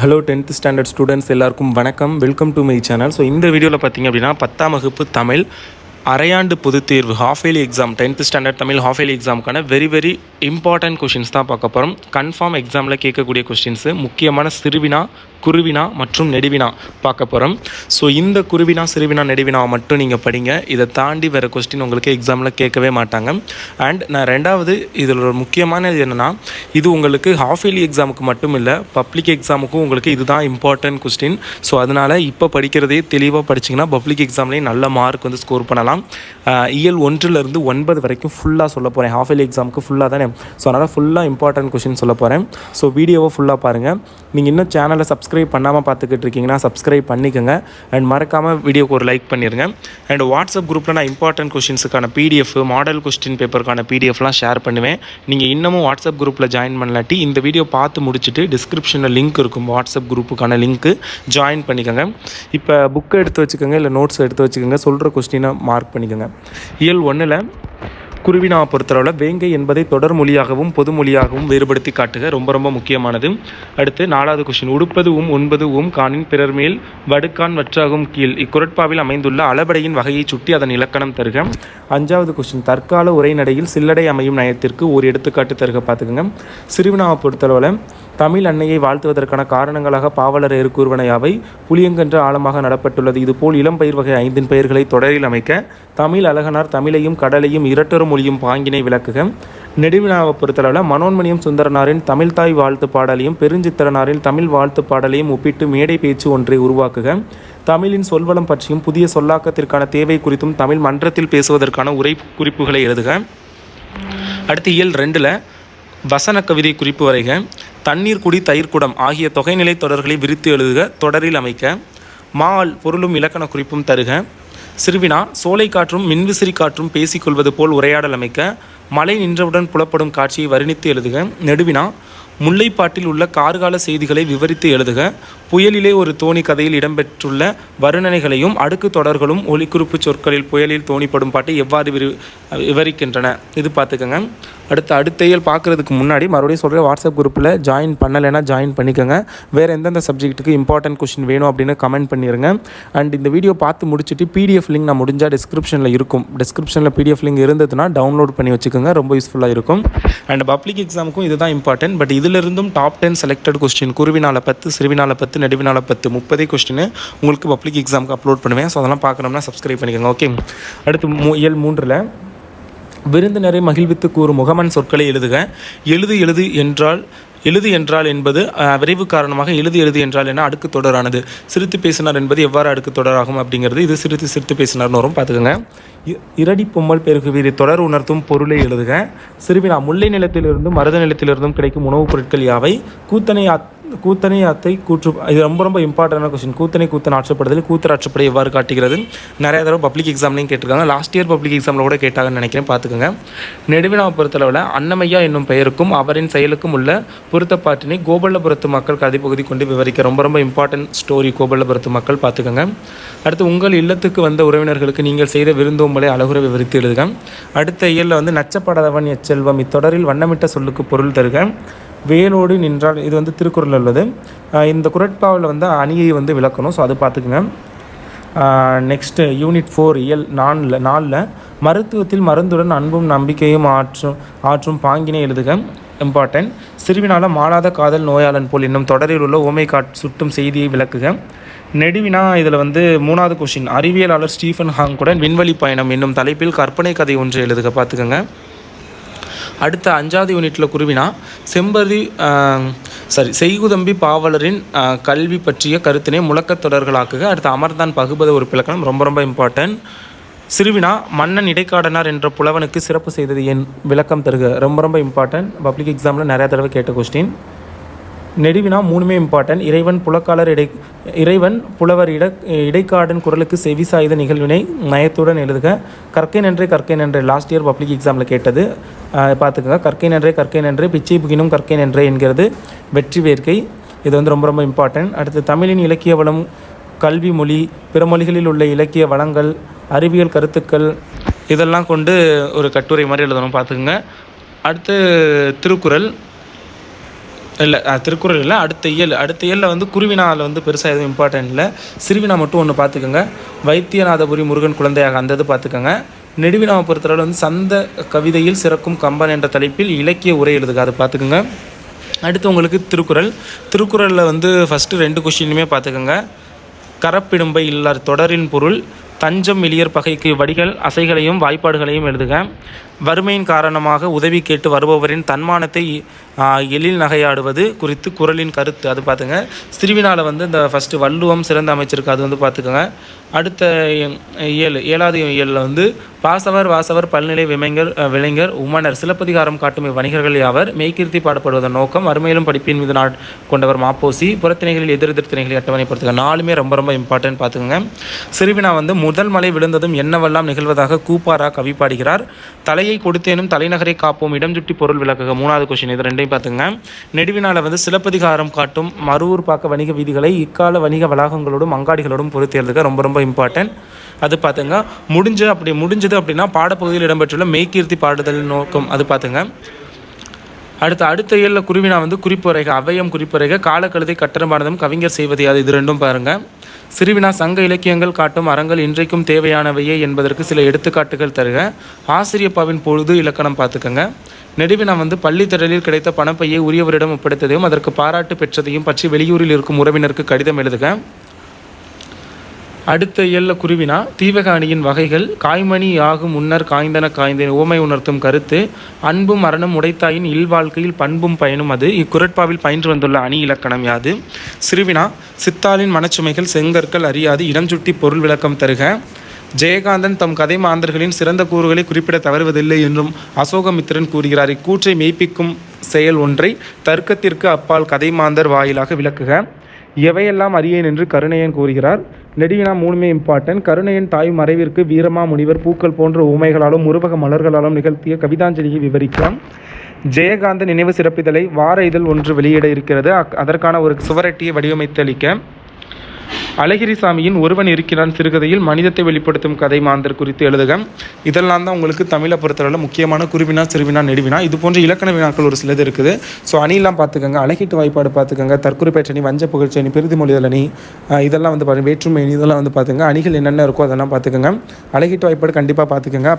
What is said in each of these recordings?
Hello 10th standard students எல்லாருக்கும் வணக்கம். Welcome to my channel. So இந்த வீடியோவில் பார்த்தீங்க அப்படின்னா 10ஆம் வகுப்பு தமிழ் அரையாண்டு பொதுத் தேர்வு half yearly exam 10th standard Tamil half yearly எக்ஸாமுக்கான வெரி இம்பார்ட்டன்ட் கொஷின்ஸ் தான் பார்க்க போகிறோம். கன்ஃபார்ம் எக்ஸாமில் கேட்கக்கூடிய கொஸ்டின்ஸு, முக்கியமான சிறுவினா, குருவினா மற்றும் நெடுவினா பார்க்க போகிறோம். ஸோ இந்த குருவினா, சிறுவினா, நெடுவினா மட்டும் நீங்கள் படிங்க. இதை தாண்டி வேறு கொஸ்டின் உங்களுக்கு எக்ஸாமில் கேட்கவே மாட்டாங்க. அண்ட் நான் ரெண்டாவது இதில் ஒரு முக்கியமானது என்னென்னா, இது உங்களுக்கு ஹாஃப் இயர்லி எக்ஸாமுக்கு மட்டும் இல்லை, பப்ளிக் எக்ஸாமுக்கும் உங்களுக்கு இதுதான் இம்பார்ட்டன்ட் கொஸ்டின். ஸோ அதனால் இப்போ படிக்கிறதே தெளிவாக படிச்சிங்கன்னா பப்ளிக் எக்ஸாம்லேயும் நல்ல மார்க் வந்து ஸ்கோர் பண்ணலாம். இயல் 1லிருந்து 9 வரைக்கும் ஃபுல்லாக சொல்ல போகிறேன். ஹாஃப் இயர்லி எக்ஸாமுக்கு ஃபுல்லாக தானே. ஸோ அதனால் ஃபுல்லாக இம்பார்ட்டன்ட் கொஸ்டின் சொல்ல போகிறேன். ஸோ வீடியோவை ஃபுல்லாக பாருங்கள். நீங்கள் இன்னும் சேனலை சப்ஸ்கிரைப் பண்ணாமல் பார்த்துக்கிட்டு இருக்கீங்கன்னா சப்ஸ்கிரைப் பண்ணிக்கோங்க. அண்ட் மறக்காமல் வீடியோக்கு ஒரு லைக் பண்ணிடுங்க. அண்ட் வாட்ஸ்அப் குரூப்பில் நான் இம்பார்ட்டன்ட் கொஸ்டின்ஸுக்கான பிடிஎஃப், மாடல் கொஸ்டின் பேப்பருக்கான பிடிஎஃப்லாம் ஷேர் பண்ணுவேன். நீங்கள் இன்னமும் வாட்ஸ்அப் குரூப்பில் ஜாயின் பண்ணலாட்டி இந்த வீடியோ பார்த்து முடிச்சுட்டு டிஸ்கிரிப்ஷனில் லிங்க் இருக்கும், வாட்ஸ்அப் குரூப்புக்கான லிங்க்கு, ஜாயின் பண்ணிக்கோங்க. இப்போ புக்கை எடுத்து வச்சுக்கோங்க, இல்லை நோட்ஸ் எடுத்து வச்சுக்கோங்க. சொல்கிற கொஸ்டினை மார்க் பண்ணிக்கோங்க. இயல் 1ல் குருவினாவை பொறுத்தளவில் வேங்கை என்பதை தொடர் மொழியாகவும் பொது மொழியாகவும் வேறுபடுத்தி காட்டுக. ரொம்ப முக்கியமானது. அடுத்து 4வது கொஸ்டின், உடுப்பது உண்பது காணின் பிறர் மேல் வடுக்கான் வற்றாகும் கீழ் இக்குறட்பாவில் அமைந்துள்ள அளபடையின் வகையை சுட்டி அதன் இலக்கணம் தருக. 5வது கொஸ்டின், தற்கால உரைநடையில் சில்லடை அமையும் நயத்திற்கு ஒரு எடுத்துக்காட்டு தருக. பார்த்துக்கோங்க. சிறுவினாவை பொறுத்தளவில் தமிழ் அன்னையை வாழ்த்துவதற்கான காரணங்களாக பாவலர் கூறுவன யாவை? புளியங்கன்று ஆழமாக நடப்பட்டுள்ளது. இதுபோல் இளம்பயிர் வகை 5 பெயர்களை தொடரில் அமைக்க. தமிழ் அழகனார் தமிழையும் கடலையும் இரட்டொரு மொழியும் பாங்கினை விளக்குக. நெடுவினாவை பொறுத்தளவில் மனோன்மணியம் சுந்தரனாரின் தமிழ்தாய் வாழ்த்து பாடலையும் பெருஞ்சித்திரனாரின் தமிழ் வாழ்த்து பாடலையும் ஒப்பிட்டு மேடை பேச்சு ஒன்றை உருவாக்குக. தமிழின் சொல்வளம் பற்றியும் புதிய சொல்லாக்கத்திற்கான தேவை குறித்தும் தமிழ் மன்றத்தில் பேசுவதற்கான உரை குறிப்புகளை எழுதுக. அடுத்து இயல் 2ல் வசன கவிதை குறிப்பு வரைக. தண்ணீர் குடி தயிர்குடம் ஆகிய தொகைநிலை தொடர்களை விரித்து எழுதுக. தொடரில் அமைக்க. மால் பொருளும் இலக்கண குறிப்பும் தருக. சிறுவினா, சோலை காற்றும் மின்விசிறி காற்றும் பேசிக்கொள்வது போல் உரையாடல் அமைக்க. மழை நின்றவுடன் புலப்படும் காட்சியை வர்ணித்து எழுதுக. நெடுவினா, முல்லைப்பாட்டில் உள்ள கார்கால செய்திகளை விவரித்து எழுதுக. புயலிலே ஒரு தோணி கதையில் இடம்பெற்றுள்ள வருணனைகளையும் அடுக்கு தொடர்களும் ஒலிக்குறிப்பு சொற்களில் புயலில் தோணிப்படும் பாட்டை எவ்வாறு விவரிக்கின்றன இது பார்த்துக்கோங்க. அடுத்த இயல் பார்க்குறதுக்கு முன்னாடி மறுபடியும் சொல்கிற, வாட்ஸ்அப் குரூப்பில் ஜாயின் பண்ணலைன்னா ஜாயின் பண்ணிக்கோங்க. வேறு எந்தெந்த சப்ஜெக்ட்டுக்கு இம்பார்ட்டன்ட் கொஸ்டின் வேணும் அப்படின்னு கமெண்ட் பண்ணிடுங்க. அண்ட் இந்த வீடியோ பார்த்து முடிச்சுட்டு பிடிஎஃப் லிங்க் நான் முடிஞ்சால் டிஸ்கிரிப்ஷனில் இருக்கும். டிஸ்கிரிப்ஷனில் பிடிஎஃப் லிங்க் இருந்ததுன்னா டவுன்லோட் பண்ணி வச்சுக்கோங்க, ரொம்ப யூஸ்ஃபுல்லாக இருக்கும். அண்ட் பப்ளிக் எக்ஸாமுக்கும் இதுதான் இம்பார்ட்டன்ட். பட் இதிலிருந்தும் டாப் 10 செலக்டட் கொஸ்டின் குருவினால 10, சிறுவினால 10, நெடுவினால 10, 30 கொஸ்டின் உங்களுக்கு பப்ளிக் எக்ஸாமுக்கு அப்லோட் பண்ணுவேன். ஸோ அதெல்லாம் பார்க்கணும்னா சப்ஸ்கிரைப் பண்ணிக்கோங்க. ஓகே. அடுத்து இயல் 3ல் விருந்தினரை மகிழ்வித்து கூறும் முகமன் சொற்களை எழுதுக. எழுது என்றால் என்பது விரைவு காரணமாக எழுது என்றால் என்ன அடுக்கு தொடரானது. சிரித்து பேசினார் என்பது எவ்வாறு அடுக்கு தொடராகும் அப்படிங்கிறது. இது சிரித்து பேசினார்னு வரும், பார்த்துக்கோங்க. இரடி பொம்மல் பெருகுவீர் தொடர் உணர்த்தும் பொருளை எழுதுக. சிறுவினா, முல்லை நிலத்திலிருந்தும் மருத நிலத்திலிருந்தும் கிடைக்கும் உணவுப் பொருட்கள் யாவை? கூத்தனை அத்தை கூற்று. இது ரொம்ப இம்பார்ட்டண்டான கொஸ்டின். கூத்தன் ஆற்றப்படுதல் கூத்தர் ஆற்றப்படை எவ்வாறு காட்டுகிறது? நிறைய தடவை பப்ளிக் எக்ஸாம்லையும் கேட்டிருக்காங்க. லாஸ்ட் இயர் பப்ளிக் எக்ஸாமில் கூட கேட்டாங்கன்னு நினைக்கிறேன், பார்த்துக்கோங்க. நெடுவினாவை பொறுத்தளவில் அன்னமையா என்னும் பெயருக்கும் அவரின் செயலுக்கும் உள்ள பொருத்தப்பாட்டினை கோபல்லபுரத்து மக்கள் கதைப்பகுதி கொண்டு விவரிக்க. ரொம்ப இம்பார்ட்டன்ட் ஸ்டோரி கோபல்லபுரத்து மக்கள், பார்த்துக்கோங்க. அடுத்து, உங்கள் இல்லத்துக்கு வந்த உறவினர்களுக்கு நீங்கள் செய்த விருந்தோம்பலை அழகுற விவரித்து எழுதுக. அடுத்த இயலில் வந்து நச்சப்படாதவன் எச்செல்வம் இத்தொடரில் வண்ணமிட்ட சொல்லுக்கு பொருள் தருக. வேலோடு நின்றால் இது திருக்குறள் உள்ளது. இந்த குறட்பாவில் அணியை விளக்கணும். ஸோ அது பார்த்துக்குங்க. நெக்ஸ்ட்டு யூனிட் 4 இயல் 4ல் மருத்துவத்தில் மருந்துடன் அன்பும் நம்பிக்கையும் ஆற்றும் பாங்கினை எழுதுக. இம்பார்ட்டன்ட். சிறுவினால மாளாத காதல் நோயாளன் போல் என்னும் தொடரில் உள்ள ஓமை சுட்டும் செய்தியை விளக்குக. நெடுவினா இதில் 3வது கொஸ்டின், அறிவியலாளர் ஸ்டீஃபன் ஹாங்குடன் விண்வெளி பயணம் என்னும் தலைப்பில் கற்பனை கதை ஒன்று எழுதுக. பார்த்துக்கோங்க. அடுத்த 5வது யூனிட்டில் குருவினா, செய்குதம்பி பாவலரின் கல்வி பற்றிய கருத்தினை முழக்கத் தொடர்களாக்குக. அடுத்து அமர்தான் பகுபத ஒரு பிளக்கணம், ரொம்ப இம்பார்ட்டன்ட். சிறுவினா, மன்னன் இடைக்காடனார் என்ற புலவனுக்கு சிறப்பு செய்தது என் விளக்கம் தருக. ரொம்ப இம்பார்ட்டன்ட். பப்ளிக் எக்ஸாமில் நிறையா தடவை கேட்ட கொஸ்டின். நெடுவினா 3மே இம்பார்ட்டன்ட். இறைவன் புலவர் இடைக்காடன் குரலுக்கு செவி சாய்த நிகழ்வினை நயத்துடன் எழுதுக. கற்கை நன்றே லாஸ்ட் இயர் பப்ளிக் எக்ஸாமில் கேட்டது, பார்த்துக்கோங்க. கற்கை நன்றே பிச்சை புகினும் கற்கை நன்றே என்கிறது வெற்றி வேர்க்கை. இது ரொம்ப இம்பார்ட்டன்ட். அடுத்து, தமிழின் இலக்கிய வளம், கல்வி மொழி, பிற மொழிகளில் உள்ள இலக்கிய வளங்கள், அறிவியல் கருத்துக்கள் இதெல்லாம் கொண்டு ஒரு கட்டுரை மாதிரி எழுதணும், பார்த்துக்கோங்க. அடுத்து திருக்குறள். இல்லை திருக்குறள் இல்லை, அடுத்த இயலில் வந்து குருவினாவில் வந்து பெருசாக எதுவும் இம்பார்ட்டன்ட் இல்லை. சிறுவினா மட்டும் ஒன்று பார்த்துக்கோங்க. வைத்தியநாதபுரி முருகன் குழந்தையாக அந்த இது பார்த்துக்கோங்க. நெடுவினாவை பொறுத்தளவில் வந்து சந்த கவிதையில் சிறக்கும் கம்பன் என்ற தலைப்பில் இலக்கிய உரை எழுதுக, அது பார்த்துக்கோங்க. அடுத்து உங்களுக்கு திருக்குறளில் வந்து ஃபஸ்ட்டு 2 கொஸ்டினுமே பார்த்துக்கோங்க. கரப்பிடும்பை இல்லார் தொடரின் பொருள், தஞ்சம் எளியர் பகைக்கு வடிகள் அசைகளையும் வாய்ப்பாடுகளையும் எழுதுக. வறுமையின் காரணமாக உதவி கேட்டு வருபவரின் தன்மானத்தை எழில் நகையாடுவது குறித்து குறளின் கருத்து, அது பார்த்துங்க. சிறுவினாவில் வந்து இந்த ஃபஸ்ட்டு வள்ளுவம் சிறந்த அமைச்சிருக்கு, அது வந்து பார்த்துக்கோங்க. அடுத்த 7வது இயலில் வந்து வாசவர் பல்நிலை விளைஞர் உமனர் சிலப்பதிகாரம் காட்டும் வணிகர்கள் யாவர் மெய்கீர்த்தி பாடப்படுவதன் நோக்கம் வறுமையிலும் படிப்பின் மீது கொண்டவர் மாப்போசி புறத்திணைகளில் எதிர் திணைகளை அட்டவணைப்படுத்துக. 4மே ரொம்ப ரொம்ப இம்பார்ட்டன்ட் பார்த்துக்கோங்க. சிறுவினா வந்து முதல் மலை விழுந்ததும் என்னவெல்லாம் நிகழ்வதாக கூப்பாரா கவி பாடுகிறார். தலையை கொடுத்தேனும் தலைநகரை காப்போம் இடம் சுட்டி பொருள் விளக்குக. 3வது கொஸ்டின், இது 2ஐயும் பார்த்துங்க. நெடுவினால வந்து சிலப்பதிகாரம் காட்டும் மறுவூர் பாக்க வணிக வீதிகளை இக்கால வணிக வளாகங்களோடும் அங்காடிகளோடும் பொறுத்து எழுதுக, ரொம்ப ரொம்ப இம்பார்ட்டன்ட், அது பார்த்துங்க. முடிஞ்சது அப்படின்னா பாடப்பகுதியில் இடம்பெற்றுள்ள மெய்கீர்த்தி பாடுதல் நோக்கம், அது பார்த்துங்க. அடுத்த இயலில் குருவினா வந்து குறிப்புரைக, அவையம் குறிப்புரைக, காலக்கழுதை கட்டரமானதும் கவிஞர் செய்வது அது, இது 2ம் பாருங்கள். சிறுவினா சங்க இலக்கியங்கள் காட்டும் அறங்கள் இன்றைக்கும் தேவையானவையே என்பதற்கு சில எடுத்துக்காட்டுகள் தருக. ஆசிரியப்பாவின் பொழுது இலக்கணம் பார்த்துக்கோங்க. நெடுவினா வந்து பள்ளித்திடலில் கிடைத்த பணப்பையை உரியவரிடம் ஒப்படைத்ததையும் அதற்கு பாராட்டு பெற்றதையும் பற்றி வெளியூரில் இருக்கும் உறவினருக்கு கடிதம் எழுதுக. அடுத்த இயலில் குருவினா தீவக அணியின் வகைகள், காய்மணி ஆகும் முன்னர் காய்ந்தேன் ஓமை உணர்த்தும் கருத்து, அன்பும் மரணம் உடைத்தாயின் இல்வாழ்க்கையில் பண்பும் பயனும் அது, இக்குறட்பாவில் பயின்று வந்துள்ள அணி இலக்கணம் யாது. சிறுவினா சித்தாளின் மனச்சுமைகள் செங்கற்கள் அறியாது இடம் சுட்டி பொருள் விளக்கம் தருக. ஜெயகாந்தன் தம் கதை மாந்தர்களின் சிறந்த கூறுகளை குறிப்பிட தவறுவதில்லை என்றும் அசோகமித்திரன் கூறுகிறார். இக்கூற்றை மெய்ப்பிக்கும் செயல் ஒன்றை தர்க்கத்திற்கு அப்பால் கதை மாந்தர் வாயிலாக விளக்குக. எவையெல்லாம் அறியேன் என்று கருணையன் கூறுகிறார். நெடுவினா 3மே இம்பார்ட்டன்ட். கருணையன் தாய் மறைவிற்கு வீரமா முனிவர் பூக்கள் போன்ற ஊமைகளாலும் உருவக மலர்களாலும் நிகழ்த்திய கவிதாஞ்சலியை விவரிக்கலாம். ஜெயகாந்த நினைவு சிறப்பிதழை வார இதழ் ஒன்று வெளியிட இருக்கிறது, அதற்கான ஒரு சுவரட்டியை வடிவமைத்தளிக்க. அழகிரிசாமியின் ஒருவன் இருக்கிறான் சிறுகதையில் மனிதத்தை வெளிப்படுத்தும் கதை மாந்தர் குறித்து எழுதுக. இதெல்லாம் தான் உங்களுக்கு தமிழை பொறுத்தவரையில் முக்கியமான குருவினா சிறுவினா நெடுவினா. இது போன்ற இலக்கண வினாக்கள் ஒரு சிலது இருக்குது. ஸோ அணிலாம் பார்த்துக்கோங்க, அழகீட்டு வாய்ப்பாடு பார்த்துக்கோங்க, தற்குறிப்பேற்றணி, வஞ்ச புகழ்ச்சணி, பெருதி மொழிதல் அணி, இதெல்லாம் வந்து பாருங்கள், வேற்றுமை அணி, இதெல்லாம் வந்து பார்த்துங்க. அணிகள் என்னென்ன இருக்கோ அதெல்லாம் பார்த்துக்கோங்க. அழகீட்டு வாய்ப்பாடு கண்டிப்பாக பார்த்துக்கோங்க.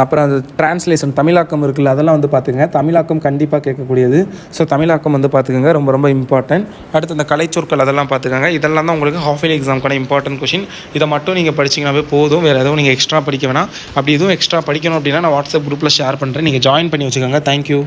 அப்புறம் அந்த டிரான்ஸ்லேஷன் தமிழாக்கம் இருக்குல்ல, அதெல்லாம் வந்து பார்த்துக்கங்க. தமிழாக்கம் கண்டிப்பாக கேட்கக்கூடியது. ஸோ தமிழாக்கம் வந்து பார்த்துக்கோங்க, ரொம்ப ரொம்ப இம்பார்ட்டன்ட். அடுத்து இந்த கலைச்சொற்கள் அதெல்லாம் பார்த்துக்கோங்க. இதெல்லாம் தான் உங்களுக்கு ஹாஃப் இயர்லி எக்ஸாமுக்கான இம்பார்ட்டன்ட் கொஷின். இதை மட்டும் நீங்கள் படிச்சிங்கனாவே போதும், வேறு எதுவும் நீங்கள் எக்ஸ்ட்ரா படிக்க வேணாம். அப்படி எதுவும் எக்ஸ்ட்ரா படிக்கணும் அப்படின்னா நான் வாட்ஸ்அப் குரூப்பில் ஷேர் பண்ணுறேன், நீங்கள் ஜாயின் பண்ணி வச்சுக்கோங்க. தேங்க்யூ.